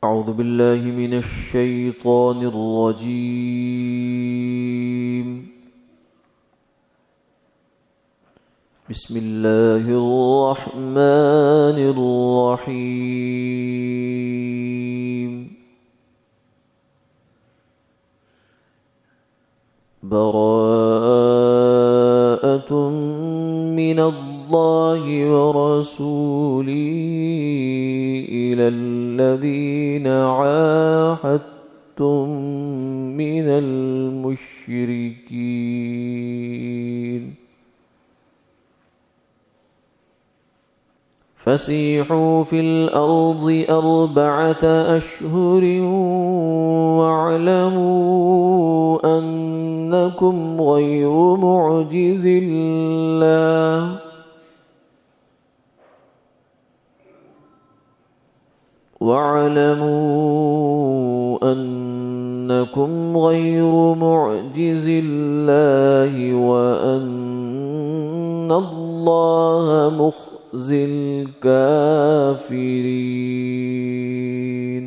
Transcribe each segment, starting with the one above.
أعوذ بالله من الشيطان الرجيم. بسم الله الرحمن الرحيم. براءة من الله ورسوله إلى الذين عاهدتم من المشركين فسيحوا في الأرض 4 أشهر واعلموا أنكم غير معجز الله وأن الله مخزي الكافرين.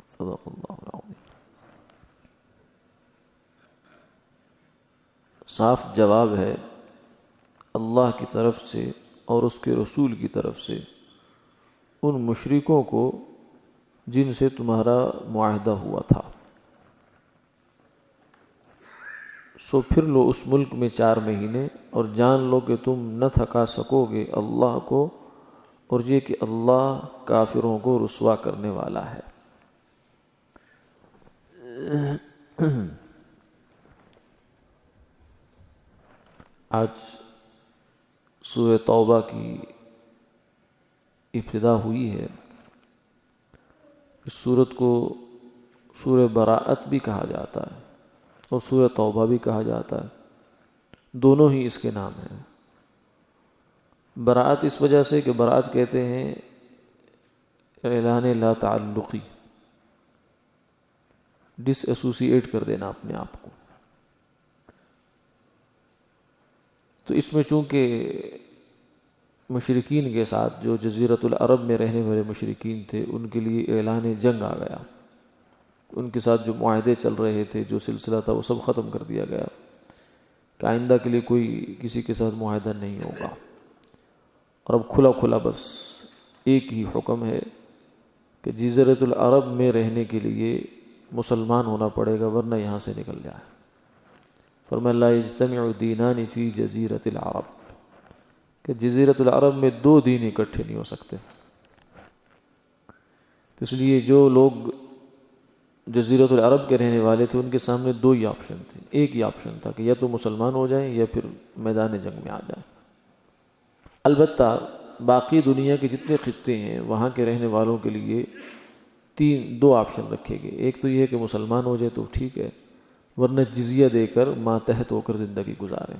صدق اللہ العظیم. صاف جواب ہے اللہ کی طرف سے اور اس کے رسول کی طرف سے ان مشرکوں کو جن سے تمہارا معاہدہ ہوا تھا، سو پھر لو اس ملک میں 4 مہینے اور جان لو کہ تم نہ تھکا سکو گے اللہ کو، اور یہ کہ اللہ کافروں کو رسوا کرنے والا ہے. آج سورہ توبہ کی ابتدا ہوئی ہے. اس سورت کو سورہ براءت بھی کہا جاتا ہے اور سورہ توبہ بھی کہا جاتا ہے، دونوں ہی اس کے نام ہیں. براءت اس وجہ سے کہ براءت کہتے ہیں اعلان لا تعلقی، ڈس ایسوسیٹ کر دینا اپنے آپ کو. تو اس میں چونکہ مشرکین کے ساتھ جو جزیرۃ العرب میں رہنے والے مشرکین تھے ان کے لیے اعلان جنگ آ گیا. ان کے ساتھ جو معاہدے چل رہے تھے، جو سلسلہ تھا، وہ سب ختم کر دیا گیا کہ آئندہ کے لیے کوئی کسی کے ساتھ معاہدہ نہیں ہوگا. اور اب کھلا کھلا بس ایک ہی حکم ہے کہ جزیرۃ العرب میں رہنے کے لیے مسلمان ہونا پڑے گا ورنہ یہاں سے نکل جائے. فرمایا لا یجتمع دینان فی جزیرۃ العرب، کہ جزیرۃ العرب میں 2 دین اکٹھے نہیں ہو سکتے. اس لیے جو لوگ جزیرۃ العرب کے رہنے والے تھے ان کے سامنے 2 ہی آپشن تھے. ایک ہی آپشن تھا کہ یا تو مسلمان ہو جائیں یا پھر میدان جنگ میں آ جائیں. البتہ باقی دنیا کے جتنے خطے ہیں وہاں کے رہنے والوں کے لیے 2 آپشن رکھے گئے. ایک تو یہ ہے کہ مسلمان ہو جائے تو ٹھیک ہے، ورنہ جزیہ دے کر ماتحت ہو کر زندگی گزاریں.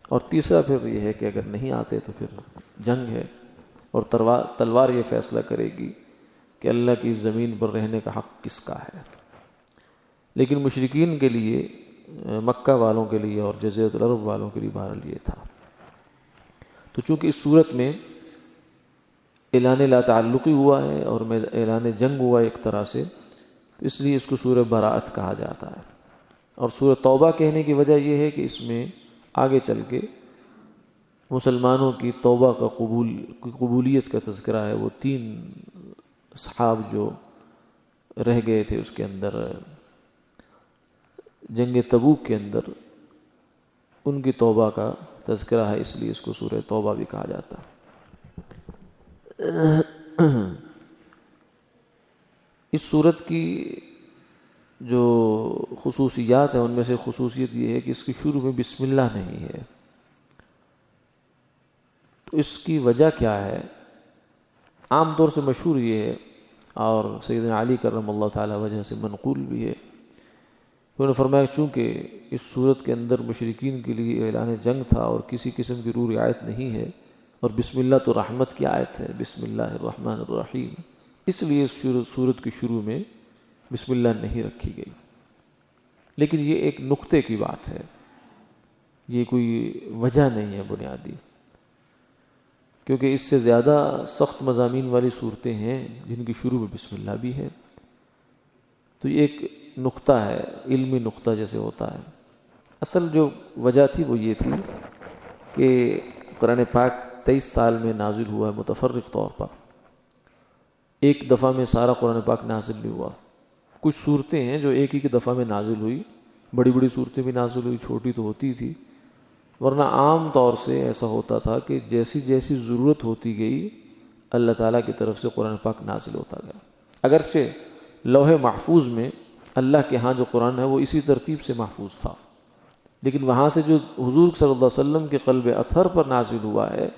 اور تیسرا پھر یہ ہے کہ اگر نہیں آتے تو پھر جنگ ہے، اور تلوار یہ فیصلہ کرے گی کہ اللہ کی زمین پر رہنے کا حق کس کا ہے. لیکن مشرکین کے لیے، مکہ والوں کے لیے اور جزیرۃ العرب والوں کے لیے بہرحال یہ تھا. تو چونکہ اس صورت میں اعلان لا تعلقی ہوا ہے اور اعلان جنگ ہوا ایک طرح سے، تو اس لیے اس کو سورہ براءت کہا جاتا ہے. اور سورہ توبہ کہنے کی وجہ یہ ہے کہ اس میں آگے چل کے مسلمانوں کی توبہ کا قبولیت کا تذکرہ ہے. وہ 3 اصحاب جو رہ گئے تھے اس کے اندر، جنگ تبوک کے اندر، ان کی توبہ کا تذکرہ ہے، اس لیے اس کو سورہ توبہ بھی کہا جاتا ہے. اس سورت کی جو خصوصیات ہیں ان میں سے خصوصیت یہ ہے کہ اس کی شروع میں بسم اللہ نہیں ہے. تو اس کی وجہ کیا ہے؟ عام طور سے مشہور یہ ہے اور سیدنا علی کرم اللہ تعالی وجہ سے منقول بھی ہے. انہوں نے فرمایا چونکہ اس صورت کے اندر مشرکین کے لیے اعلان جنگ تھا اور کسی قسم کی روح رعایت نہیں ہے، اور بسم اللہ تو رحمت کی آیت ہے، بسم اللہ الرحمن الرحیم، اس لیے اس صورت کی شروع میں بسم اللہ نہیں رکھی گئی. لیکن یہ ایک نقطے کی بات ہے، یہ کوئی وجہ نہیں ہے بنیادی. کیونکہ اس سے زیادہ سخت مضامین والی صورتیں ہیں جن کی شروع میں بسم اللہ بھی ہے. تو یہ ایک نقطہ ہے، علمی نقطہ جیسے ہوتا ہے. اصل جو وجہ تھی وہ یہ تھی کہ قرآن پاک 23 سال میں نازل ہوا ہے متفرق طور پر. ایک دفعہ میں سارا قرآن پاک نازل نہیں ہوا. کچھ صورتیں ہیں جو ایک ہی دفعہ میں نازل ہوئی، بڑی بڑی صورتیں بھی نازل ہوئی، چھوٹی تو ہوتی تھی. ورنہ عام طور سے ایسا ہوتا تھا کہ جیسی جیسی ضرورت ہوتی گئی اللہ تعالیٰ کی طرف سے قرآن پاک نازل ہوتا گیا. اگرچہ لوح محفوظ میں اللہ کے ہاں جو قرآن ہے وہ اسی ترتیب سے محفوظ تھا، لیکن وہاں سے جو حضور صلی اللہ علیہ وسلم کے قلب اطہر پر نازل ہوا ہے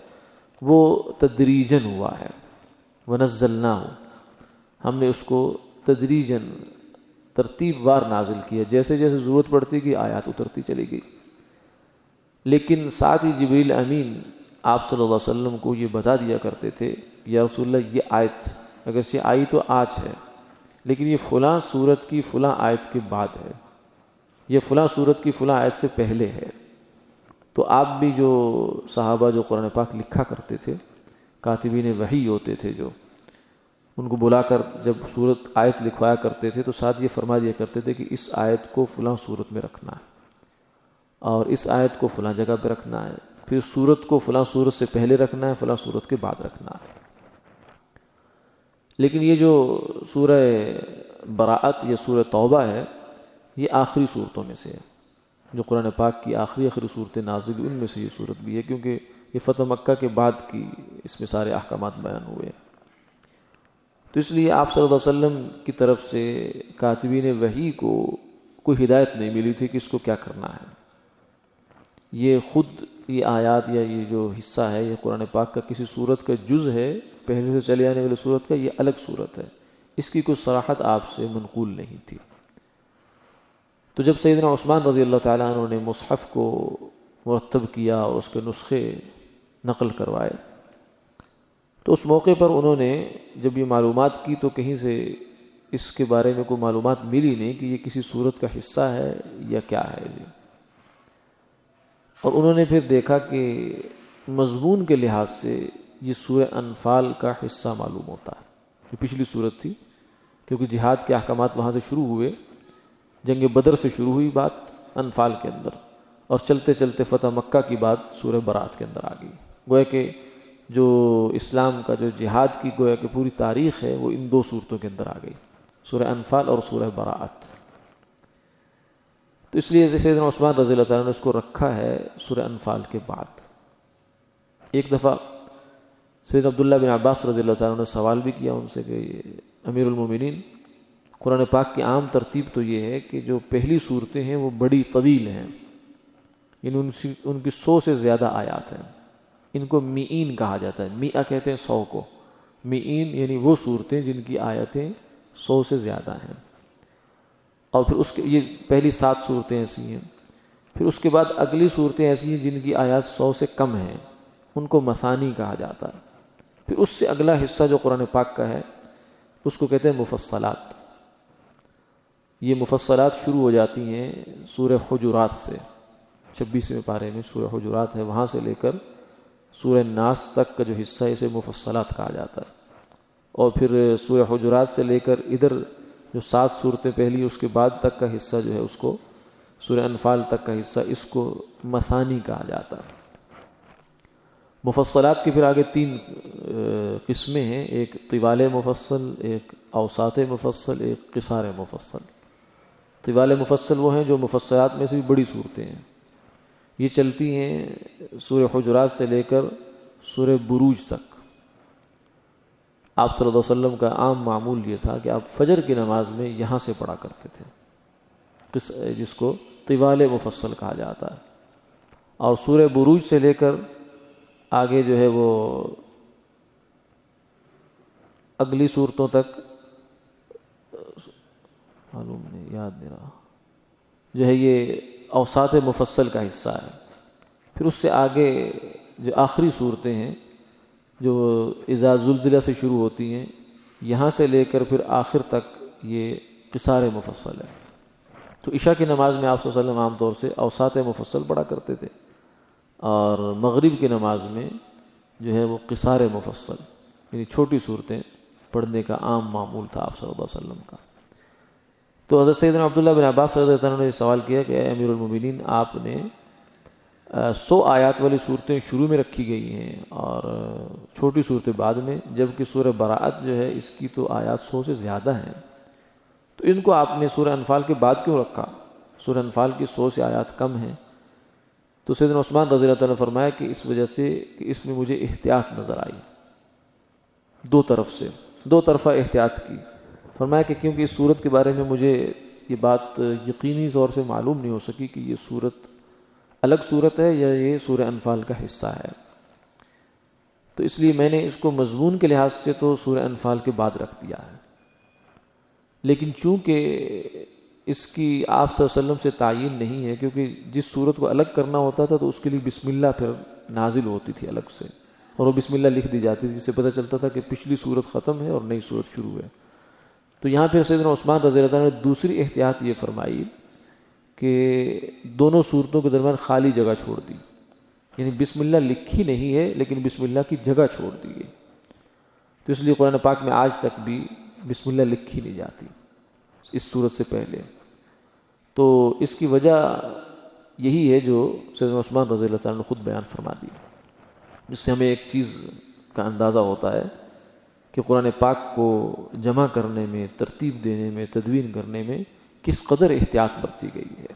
وہ تدریجاً ہوا ہے. وَنَزَّلْنَاهُ، ہم نے اس کو تدریجاً ترتیب وار نازل کیا، جیسے جیسے ضرورت پڑتی گئی آیات اترتی چلی گئی. لیکن ساتھ ہی جبریل امین آپ صلی اللہ علیہ وسلم کو یہ بتا دیا کرتے تھے، یا رسول اللہ یہ آیت اگرچہ آئی تو آج ہے، لیکن یہ فلاں سورت کی فلاں آیت کے بعد ہے، یہ فلاں سورت کی فلاں آیت سے پہلے ہے. تو آپ بھی جو صحابہ جو قرآن پاک لکھا کرتے تھے، کاتبین وحی ہوتے تھے، جو ان کو بلا کر جب سورت آیت لکھوایا کرتے تھے تو ساتھ یہ فرما دیا کرتے تھے کہ اس آیت کو فلاں سورت میں رکھنا ہے اور اس آیت کو فلاں جگہ پہ رکھنا ہے، پھر سورت کو فلاں سورت سے پہلے رکھنا ہے، فلاں سورت کے بعد رکھنا ہے. لیکن یہ جو سورہ براءت یا سورہ توبہ ہے یہ آخری صورتوں میں سے ہے، جو قرآن پاک کی آخری صورتیں نازل ہوئی ان میں سے یہ صورت بھی ہے، کیونکہ یہ فتح مکہ کے بعد کی اس میں سارے احکامات بیان ہوئے. تو اس لیے آپ صلی اللہ علیہ وسلم کی طرف سے کاتبین وحی کو کوئی ہدایت نہیں ملی تھی کہ اس کو کیا کرنا ہے. یہ خود یہ آیات یا یہ جو حصہ ہے یہ قرآن پاک کا کسی صورت کا جز ہے، پہلے سے چلے آنے والی صورت کا یہ الگ صورت ہے، اس کی کوئی صراحت آپ سے منقول نہیں تھی. تو جب سیدنا عثمان رضی اللہ تعالیٰ عنہ نے مصحف کو مرتب کیا اور اس کے نسخے نقل کروائے تو اس موقع پر انہوں نے جب یہ معلومات کی تو کہیں سے اس کے بارے میں کوئی معلومات ملی نہیں کہ یہ کسی صورت کا حصہ ہے یا کیا ہے جی. اور انہوں نے پھر دیکھا کہ مضمون کے لحاظ سے یہ سورہ انفال کا حصہ معلوم ہوتا ہے، یہ پچھلی صورت تھی کیونکہ جہاد کے احکامات وہاں سے شروع ہوئے، جنگ بدر سے شروع ہوئی بات انفال کے اندر، اور چلتے چلتے فتح مکہ کی بات سورہ برات کے اندر آ گئی. گویا کہ جو اسلام کا جو جہاد کی گویا کہ پوری تاریخ ہے وہ ان دو صورتوں کے اندر آ گئی، سورہ انفال اور سورہ براءت. تو اس لیے سیدنا عثمان رضی اللہ تعالیٰ نے اس کو رکھا ہے سورہ انفال کے بعد. ایک دفعہ سیدنا عبداللہ بن عباس رضی اللہ تعالیٰ نے سوال بھی کیا ان سے کہ امیر المومنین، قرآن پاک کی عام ترتیب تو یہ ہے کہ جو پہلی صورتیں ہیں وہ بڑی طویل ہیں، یعنی ان کی 100 سے زیادہ آیات ہیں، ان کو میئین کہا جاتا ہے. میئہ کہتے ہیں 100 کو، میئین یعنی وہ صورتیں جن کی آیتیں 100 سے زیادہ ہیں. اور پھر اس کے یہ پہلی 7 صورتیں ایسی ہیں، پھر اس کے بعد اگلی صورتیں ایسی ہیں جن کی آیات 100 سے کم ہیں، ان کو مثانی کہا جاتا ہے. پھر اس سے اگلا حصہ جو قرآن پاک کا ہے اس کو کہتے ہیں مفصلات. یہ مفصلات شروع ہو جاتی ہیں سورہ حجرات سے، 26ویں پارے میں سورہ حجرات ہے، وہاں سے لے کر سورہ ناس تک کا جو حصہ ہے اسے مفصلات کہا جاتا ہے. اور پھر سورہ حجرات سے لے کر ادھر جو 7 صورتیں پہلی اس کے بعد تک کا حصہ جو ہے اس کو سورہ انفال تک کا حصہ اس کو مثانی کہا جاتا ہے. مفصلات کی پھر آگے 3 قسمیں ہیں، ایک طوال مفصل، ایک اوساط مفصل، ایک قصار مفصل. طوال مفصل وہ ہیں جو مفصلات میں سے بھی بڑی صورتیں ہیں، یہ چلتی ہیں سورہ حجرات سے لے کر سورہ بروج تک. آپ صلی اللہ علیہ وسلم کا عام معمول یہ تھا کہ آپ فجر کی نماز میں یہاں سے پڑھا کرتے تھے، جس کو طوال مفصل کہا جاتا ہے. اور سورہ بروج سے لے کر آگے جو ہے وہ اگلی صورتوں تک معلوم نہیں، یاد نہیں رہا، جو ہے یہ اوساط مفصل کا حصہ ہے. پھر اس سے آگے جو آخری صورتیں ہیں جو اذا زلزلہ سے شروع ہوتی ہیں، یہاں سے لے کر پھر آخر تک یہ قصار مفصل ہے. تو عشاء کی نماز میں آپ صلی اللہ علیہ وسلم عام طور سے اوساط مفصل پڑھا کرتے تھے، اور مغرب کی نماز میں جو ہے وہ قصار مفصل یعنی چھوٹی صورتیں پڑھنے کا عام معمول تھا آپ صلی اللہ علیہ وسلم کا۔ تو حضرت سیدنا عبداللہ بن عباس رضی اللہ عنہ نے سوال کیا کہ اے امیر المومنین، آپ نے 100 آیات والی صورتیں شروع میں رکھی گئی ہیں اور چھوٹی صورتیں بعد میں، جبکہ سورہ براءت جو ہے اس کی تو آیات 100 سے زیادہ ہیں، تو ان کو آپ نے سورہ انفال کے بعد کیوں رکھا؟ سورہ انفال کی 100 سے آیات کم ہیں۔ تو سیدنا عثمان رضی اللہ عنہ نے فرمایا کہ اس وجہ سے کہ اس میں مجھے احتیاط نظر آئی، دو طرفہ احتیاط کی۔ فرمایا کہ کیونکہ اس صورت کے بارے میں مجھے یہ بات یقینی طور سے معلوم نہیں ہو سکی کہ یہ صورت الگ صورت ہے یا یہ سورہ انفال کا حصہ ہے، تو اس لیے میں نے اس کو مضمون کے لحاظ سے تو سورہ انفال کے بعد رکھ دیا ہے، لیکن چونکہ اس کی آپ صلی اللہ علیہ وسلم سے تعین نہیں ہے، کیونکہ جس صورت کو الگ کرنا ہوتا تھا تو اس کے لیے بسم اللہ پھر نازل ہوتی تھی الگ سے، اور وہ بسم اللہ لکھ دی جاتی تھی، جس سے پتہ چلتا تھا کہ پچھلی صورت ختم ہے اور نئی صورت شروع ہے۔ تو یہاں پھر سیدنا عثمان رضی اللہ عنہ نے دوسری احتیاط یہ فرمائی کہ دونوں صورتوں کے درمیان خالی جگہ چھوڑ دی، یعنی بسم اللہ لکھی نہیں ہے لیکن بسم اللہ کی جگہ چھوڑ دی ہے۔ تو اس لیے قرآن پاک میں آج تک بھی بسم اللہ لکھی نہیں جاتی اس صورت سے پہلے۔ تو اس کی وجہ یہی ہے جو سیدنا عثمان رضی اللہ عنہ نے خود بیان فرما دی، جس سے ہمیں ایک چیز کا اندازہ ہوتا ہے کہ قرآن پاک کو جمع کرنے میں، ترتیب دینے میں، تدوین کرنے میں کس قدر احتیاط برتی گئی ہے،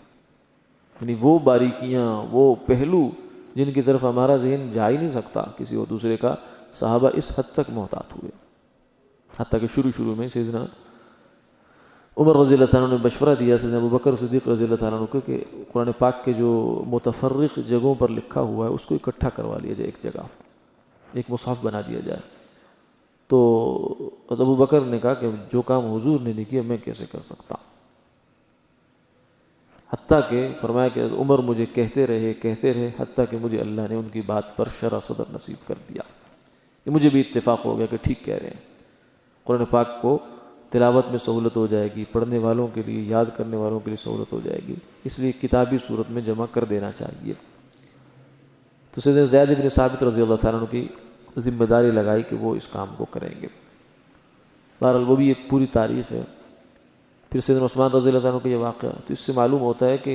یعنی وہ باریکیاں، وہ پہلو جن کی طرف ہمارا ذہن جا ہی نہیں سکتا کسی اور دوسرے کا، صحابہ اس حد تک محتاط ہوئے، حتیٰ کہ شروع میں سیدنا عمر رضی اللہ عنہ نے مشورہ دیا سیدنا ابوبکر صدیق رضی اللہ عنہ کو کہ قرآن پاک کے جو متفرق جگہوں پر لکھا ہوا ہے اس کو اکٹھا کروا لیا جائے، ایک جگہ ایک مصحف بنا دیا جائے۔ تو ابوبکر نے کہا کہ جو کام حضور نے نہیں کیا میں کیسے کر سکتا، حتیٰ کہ فرمایا کہ عمر مجھے کہتے رہے حتیٰ کہ مجھے اللہ نے ان کی بات پر شرح صدر نصیب کر دیا، یہ مجھے بھی اتفاق ہو گیا کہ ٹھیک کہہ رہے ہیں، قرآن پاک کو تلاوت میں سہولت ہو جائے گی، پڑھنے والوں کے لیے، یاد کرنے والوں کے لیے سہولت ہو جائے گی، اس لیے کتابی صورت میں جمع کر دینا چاہیے۔ تو سیدنا زید بن ثابت رضی اللہ عنہ کی ذمہ داری لگائی کہ وہ اس کام کو کریں گے۔ بہرحال وہ بھی ایک پوری تاریخ ہے۔ پھر سیدنا عثمان رضی اللہ عنہ کا یہ واقعہ، تو اس سے معلوم ہوتا ہے کہ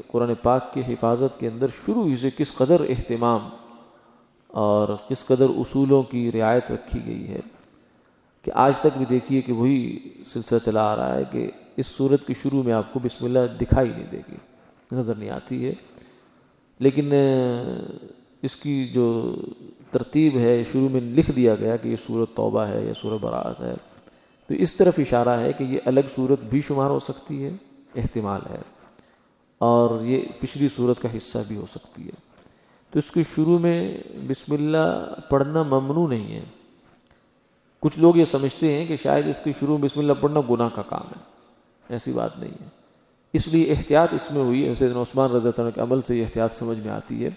قرآن پاک کی حفاظت کے اندر شروع ہی سے کس قدر اہتمام اور کس قدر اصولوں کی رعایت رکھی گئی ہے، کہ آج تک بھی دیکھیے کہ وہی سلسلہ چلا آ رہا ہے کہ اس صورت کی شروع میں آپ کو بسم اللہ دکھائی نہیں دے گی، نظر نہیں آتی ہے، لیکن اس کی جو ترتیب ہے شروع میں لکھ دیا گیا کہ یہ سورۃ توبہ ہے یا سورہ براءت ہے، تو اس طرف اشارہ ہے کہ یہ الگ صورت بھی شمار ہو سکتی ہے، احتمال ہے، اور یہ پچھلی صورت کا حصہ بھی ہو سکتی ہے۔ تو اس کی شروع میں بسم اللہ پڑھنا ممنوع نہیں ہے۔ کچھ لوگ یہ سمجھتے ہیں کہ شاید اس کی شروع میں بسم اللہ پڑھنا گناہ کا کام ہے، ایسی بات نہیں ہے، اس لیے احتیاط اس میں ہوئی ہے۔ سیدنا عثمان رضی اللہ عنہ کے عمل سے یہ احتیاط سمجھ میں آتی ہے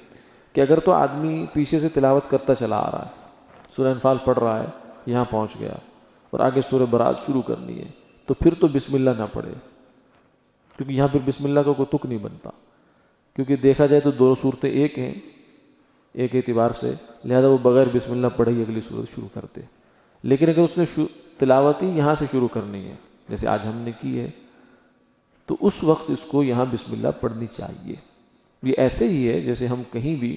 کہ اگر تو آدمی پیچھے سے تلاوت کرتا چلا آ رہا ہے، سورہ انفال پڑھ رہا ہے، یہاں پہنچ گیا اور آگے سورہ براءت شروع کرنی ہے، تو پھر تو بسم اللہ نہ پڑھے، کیونکہ یہاں پھر بسم اللہ کا کوئی تک نہیں بنتا، کیونکہ دیکھا جائے تو دو صورتیں ایک ہیں ایک اعتبار سے، لہذا وہ بغیر بسم اللہ پڑھے ہی اگلی صورت شروع کرتے۔ لیکن اگر اس نے تلاوت ہی یہاں سے شروع کرنی ہے جیسے آج ہم نے کی ہے، تو اس وقت اس کو یہاں بسم اللہ پڑھنی چاہیے۔ یہ ایسے ہی ہے جیسے ہم کہیں بھی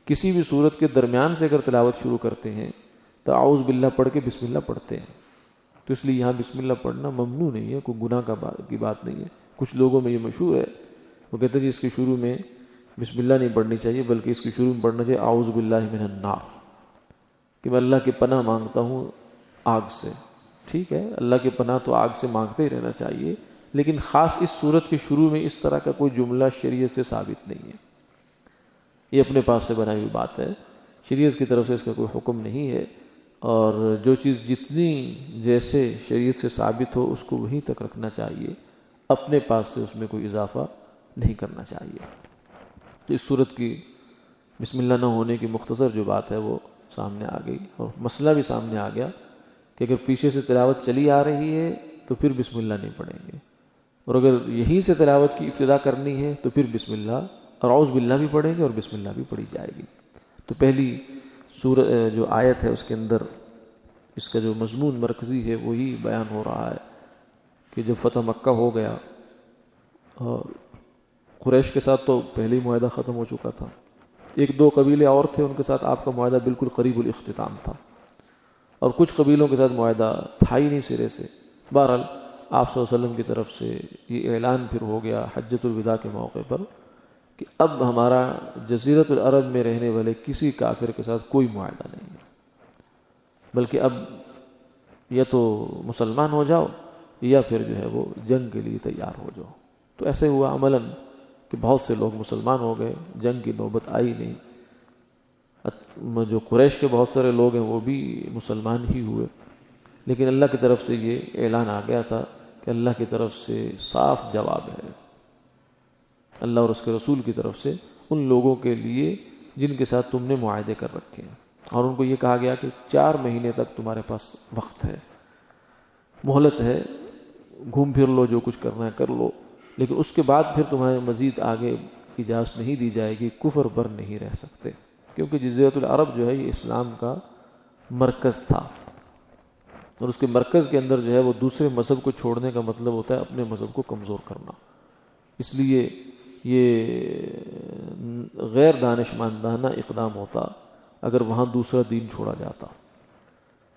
کسی بھی صورت کے درمیان سے اگر تلاوت شروع کرتے ہیں تو اعوذ باللہ پڑھ کے بسم اللہ پڑھتے ہیں، تو اس لیے یہاں بسم اللہ پڑھنا ممنوع نہیں ہے، کوئی گناہ کی بات نہیں ہے۔ کچھ لوگوں میں یہ مشہور ہے، وہ کہتے ہیں جی اس کی شروع میں بسم اللہ نہیں پڑھنی چاہیے بلکہ اس کی شروع میں پڑھنا چاہیے اعوذ باللہ من النار، کہ میں اللہ کی پناہ مانگتا ہوں آگ سے۔ ٹھیک ہے، اللہ کی پناہ تو آگ سے مانگتے ہی رہنا چاہیے، لیکن خاص اس صورت کے شروع میں اس طرح کا کوئی جملہ شریعت سے ثابت نہیں ہے، یہ اپنے پاس سے بنائی ہوئی بات ہے، شریعت کی طرف سے اس کا کوئی حکم نہیں ہے، اور جو چیز جتنی جیسے شریعت سے ثابت ہو اس کو وہیں تک رکھنا چاہیے، اپنے پاس سے اس میں کوئی اضافہ نہیں کرنا چاہیے۔ تو اس صورت کی بسم اللہ نہ ہونے کی مختصر جو بات ہے وہ سامنے آ گئی، اور مسئلہ بھی سامنے آ گیا کہ اگر پیچھے سے تلاوت چلی آ رہی ہے تو پھر بسم اللہ نہیں پڑھیں گے، اور اگر یہیں سے تلاوت کی ابتدا کرنی ہے تو پھر بسم اللہ اور اعوذ باللہ بھی پڑھیں گے اور بسم اللہ بھی پڑھی جائے گی۔ تو پہلی جو آیت ہے اس کے اندر اس کا جو مضمون مرکزی ہے وہی بیان ہو رہا ہے کہ جب فتح مکہ ہو گیا اور قریش کے ساتھ تو پہلے ہی معاہدہ ختم ہو چکا تھا، ایک دو قبیلے اور تھے ان کے ساتھ آپ کا معاہدہ بالکل قریب الاختتام تھا، اور کچھ قبیلوں کے ساتھ معاہدہ تھا ہی نہیں سرے سے۔ بہرحال آپ صلی اللہ علیہ وسلم کی طرف سے یہ اعلان پھر ہو گیا حجۃ الوداع کے موقع پر کہ اب ہمارا جزیرۃ العرب میں رہنے والے کسی کافر کے ساتھ کوئی معاہدہ نہیں ہے، بلکہ اب یا تو مسلمان ہو جاؤ یا پھر جو ہے وہ جنگ کے لیے تیار ہو جاؤ۔ تو ایسے ہوا عملاً کہ بہت سے لوگ مسلمان ہو گئے، جنگ کی نوبت آئی نہیں۔ جو قریش کے بہت سارے لوگ ہیں وہ بھی مسلمان ہی ہوئے، لیکن اللہ کی طرف سے یہ اعلان آ گیا تھا کہ اللہ کی طرف سے صاف جواب ہے، اللہ اور اس کے رسول کی طرف سے ان لوگوں کے لیے جن کے ساتھ تم نے معاہدے کر رکھے ہیں، اور ان کو یہ کہا گیا کہ 4 مہینے تک تمہارے پاس وقت ہے، مہلت ہے، گھوم پھر لو، جو کچھ کرنا ہے کر لو، لیکن اس کے بعد پھر تمہیں مزید آگے اجازت نہیں دی جائے گی، کفر پر نہیں رہ سکتے، کیونکہ جزیرۃ العرب جو ہے یہ اسلام کا مرکز تھا، اور اس کے مرکز کے اندر جو ہے وہ دوسرے مذہب کو چھوڑنے کا مطلب ہوتا ہے اپنے مذہب کو کمزور کرنا۔ اس لیے یہ غیر دانشمندانہ اقدام ہوتا اگر وہاں دوسرا دین چھوڑا جاتا۔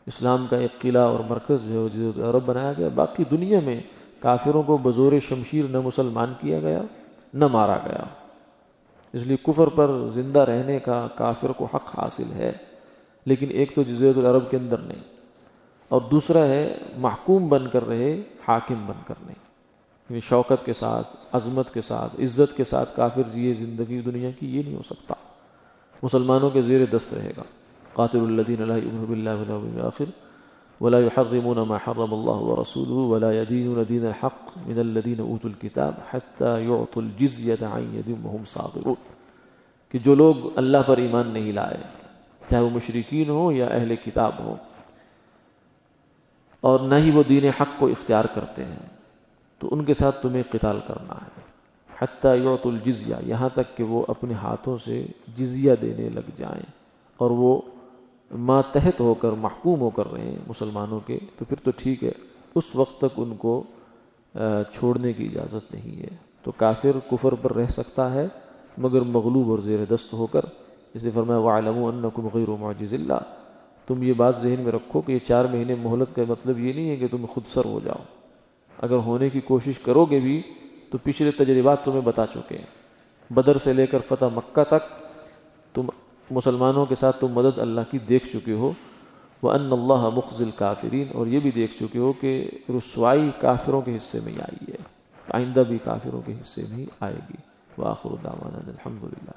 اسلام کا ایک قلعہ اور مرکز جو ہے جزیرۃ العرب بنایا گیا، باقی دنیا میں کافروں کو بزور شمشیر نہ مسلمان کیا گیا نہ مارا گیا، اس لیے کفر پر زندہ رہنے کا کافر کو حق حاصل ہے، لیکن ایک تو جزیرۃ العرب کے اندر نہیں، اور دوسرا ہے محکوم بن کر رہے، حاکم بن کر نہیں، یعنی شوکت کے ساتھ، عظمت کے ساتھ، عزت کے ساتھ کافر جیے زندگی دنیا کی، یہ نہیں ہو سکتا۔ مسلمانوں کے زیر دست رہے گا، قاتل الذین لا یؤمنون باللہ والیوم الآخر ولا يحرمون ما حرم الله ورسوله ولا يدينون دين الحق من الذين اوتوا الكتاب حتى يعطوا الجزية عن يد وهم صاغرون، کہ جو لوگ اللہ پر ایمان نہیں لائے، چاہے وہ مشرکین ہوں یا اہل کتاب ہوں، اور نہ ہی وہ دین حق کو اختیار کرتے ہیں، تو ان کے ساتھ تمہیں قتال کرنا ہے، حتی یعطوا الجزیہ، یہاں تک کہ وہ اپنے ہاتھوں سے جزیہ دینے لگ جائیں، اور وہ ماتحت ہو کر، محکوم ہو کر رہے ہیں مسلمانوں کے، تو پھر تو ٹھیک ہے، اس وقت تک ان کو چھوڑنے کی اجازت نہیں ہے۔ تو کافر کفر پر رہ سکتا ہے مگر مغلوب اور زیر دست ہو کر، جسے فرمایا وَاعْلَمُوا أَنَّكُمْ غَيْرُ مُعْجِزِ اللَّهِ، تم یہ بات ذہن میں رکھو کہ یہ 4 مہینے مہلت کا مطلب یہ نہیں ہے کہ تم خود سر ہو جاؤ، اگر ہونے کی کوشش کرو گے بھی تو پچھلے تجربات تمہیں بتا چکے ہیں، بدر سے لے کر فتح مکہ تک تم مسلمانوں کے ساتھ تم مدد اللہ کی دیکھ چکے ہو، وَأَنَّ اللَّهَ مُخْزِي الْكَافِرِينَ، اور یہ بھی دیکھ چکے ہو کہ رسوائی کافروں کے حصے میں ہی آئی ہے، آئندہ بھی کافروں کے حصے میں ہی آئے گی۔ وآخر دعوانا الحمدللہ۔